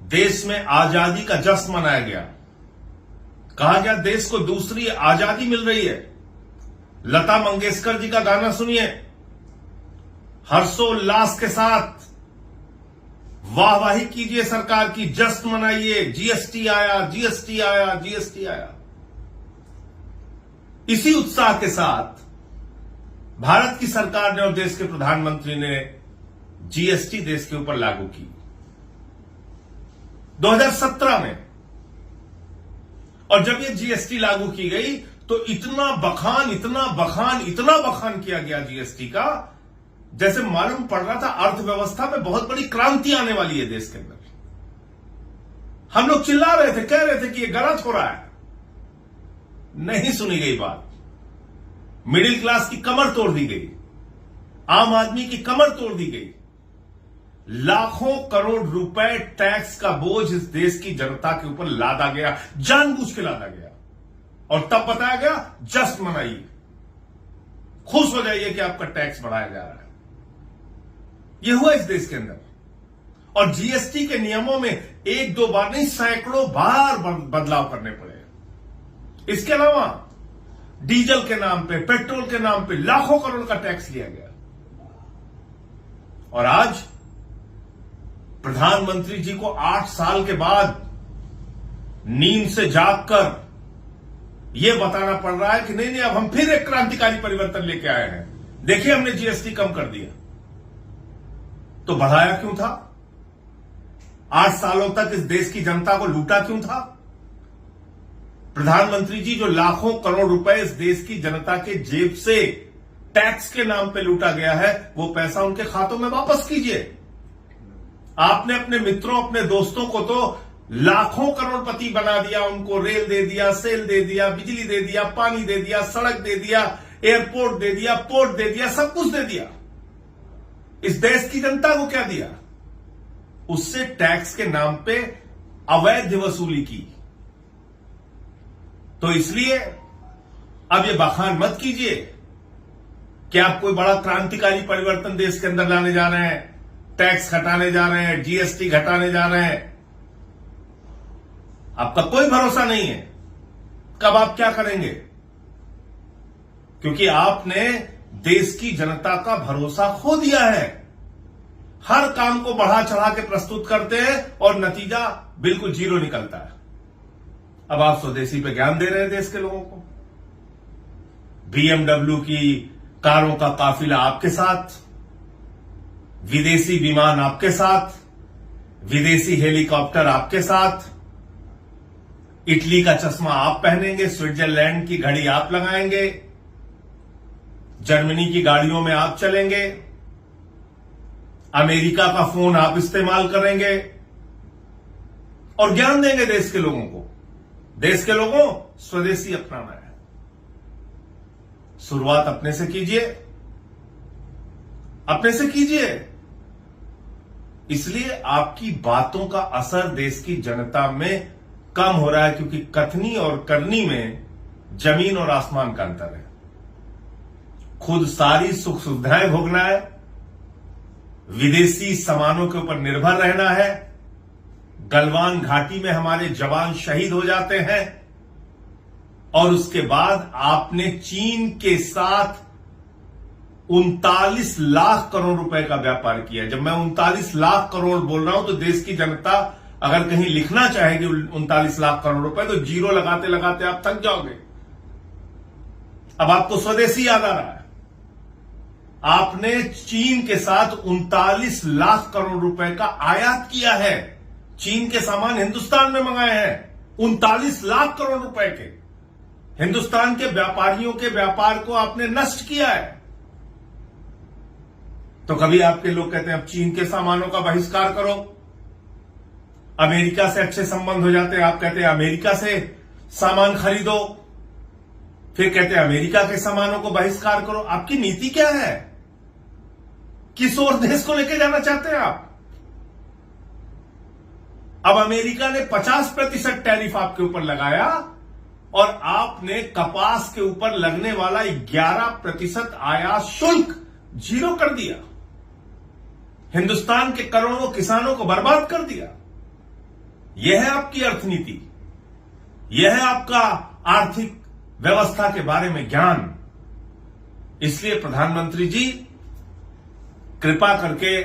देश में आजादी का जश्न मनाया गया। कहा गया देश को दूसरी आजादी मिल रही है। लता मंगेशकर जी का गाना सुनिए, हर्षोल्लास के साथ वाहवाही कीजिए सरकार की, जश्न मनाइए, जीएसटी आया, जीएसटी आया, जीएसटी आया। इसी उत्साह के साथ भारत की सरकार ने और देश के प्रधानमंत्री ने जीएसटी देश के ऊपर लागू की 2017 में। और जब ये जीएसटी लागू की गई तो इतना बखान किया गया जीएसटी का, जैसे मालूम पड़ रहा था अर्थव्यवस्था में बहुत बड़ी क्रांति आने वाली है देश के अंदर। हम लोग चिल्ला रहे थे, कह रहे थे कि ये गलत हो रहा है। नहीं सुनी गई बात। मिडिल क्लास की कमर तोड़ दी गई, आम आदमी की कमर तोड़ दी गई। लाखों करोड़ रुपए टैक्स का बोझ इस देश की जनता के ऊपर लादा गया, जानबूझ के लादा गया। और तब बताया गया जश्न मनाइए, खुश हो जाइए कि आपका टैक्स बढ़ाया जा रहा है। यह हुआ इस देश के अंदर। और जीएसटी के नियमों में एक दो बार नहीं, सैकड़ों बार बदलाव करने पड़े। इसके अलावा डीजल के नाम पे, पेट्रोल के नाम पे लाखों करोड़ का टैक्स लिया गया। और आज प्रधानमंत्री जी को 8 साल के बाद नींद से जागकर यह बताना पड़ रहा है कि नहीं, अब हम फिर एक क्रांतिकारी परिवर्तन लेके आए हैं। देखिए, हमने जीएसटी कम कर दिया। तो बढ़ाया क्यों था? 8 सालों तक इस देश की जनता को लूटा क्यों था? प्रधानमंत्री जी, जो लाखों करोड़ रुपए इस देश की जनता के जेब से टैक्स के नाम पे लूटा गया है, वो पैसा उनके खातों में वापस कीजिए। आपने अपने मित्रों, अपने दोस्तों को तो लाखों करोड़पति बना दिया, उनको रेल दे दिया, सेल दे दिया, बिजली दे दिया, पानी दे दिया, सड़क दे दिया, एयरपोर्ट दे दिया, पोर्ट दे दिया, सब कुछ दे दिया। इस देश की जनता को क्या दिया? उससे टैक्स के नाम पे अवैध वसूली की। तो इसलिए अब ये बखान मत कीजिए कि आप कोई बड़ा क्रांतिकारी परिवर्तन देश के अंदर लाने जा रहे हैं, टैक्स घटाने जा रहे हैं, जीएसटी घटाने जा रहे हैं। आपका कोई भरोसा नहीं है कब आप क्या करेंगे, क्योंकि आपने देश की जनता का भरोसा खो दिया है। हर काम को बढ़ा चढ़ा के प्रस्तुत करते हैं और नतीजा बिल्कुल जीरो निकलता है। अब आप स्वदेशी पे ज्ञान दे रहे हैं देश के लोगों को। बीएमडब्ल्यू की कारों का काफिला आपके साथ, विदेशी विमान आपके साथ, विदेशी हेलीकॉप्टर आपके साथ, इटली का चश्मा आप पहनेंगे, स्विट्जरलैंड की घड़ी आप लगाएंगे, जर्मनी की गाड़ियों में आप चलेंगे, अमेरिका का फोन आप इस्तेमाल करेंगे और ज्ञान देंगे देश के लोगों को। देश के लोगों, स्वदेशी अपनाना है। शुरुआत अपने से कीजिए, अपने से कीजिए। इसलिए आपकी बातों का असर देश की जनता में कम हो रहा है, क्योंकि कथनी और करनी में जमीन और आसमान का अंतर है। खुद सारी सुख सुविधाएं भोगना है, विदेशी सामानों के ऊपर निर्भर रहना है। गलवान घाटी में हमारे जवान शहीद हो जाते हैं और उसके बाद आपने चीन के साथ 39 लाख करोड़ रुपए का व्यापार किया। जब मैं 39 लाख करोड़ बोल रहा हूं तो देश की जनता अगर कहीं लिखना चाहेगी 39 लाख करोड़ रुपए, तो जीरो लगाते लगाते आप थक जाओगे। अब आपको स्वदेशी याद आ रहा है। आपने चीन के साथ 39 लाख करोड़ रुपए का आयात किया है। चीन के सामान हिंदुस्तान में मंगाए हैं 39 लाख करोड़ रुपए के। हिंदुस्तान के व्यापारियों के व्यापार को आपने नष्ट किया है। तो कभी आपके लोग कहते हैं अब चीन के सामानों का बहिष्कार करो, अमेरिका से अच्छे संबंध हो जाते हैं, आप कहते हैं अमेरिका से सामान खरीदो, फिर कहते हैं अमेरिका के सामानों को बहिष्कार करो। आपकी नीति क्या है? किस ओर देश को लेकर जाना चाहते हैं आप? अब अमेरिका ने 50% टैरिफ आपके ऊपर लगाया और आपने कपास के ऊपर लगने वाला 11% आयात शुल्क जीरो कर दिया। हिंदुस्तान के करोड़ों किसानों को बर्बाद कर दिया। यह है आपकी अर्थनीति, यह है आपका आर्थिक व्यवस्था के बारे में ज्ञान। इसलिए प्रधानमंत्री जी, कृपा करके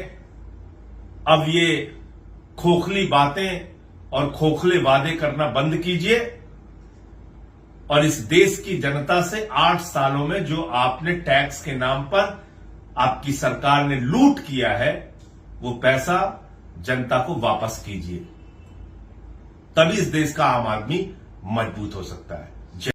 अब ये खोखली बातें और खोखले वादे करना बंद कीजिए और इस देश की जनता से 8 सालों में जो आपने टैक्स के नाम पर आपकी सरकार ने लूट किया है, वो पैसा जनता को वापस कीजिए। तभी इस देश का आम आदमी मजबूत हो सकता है।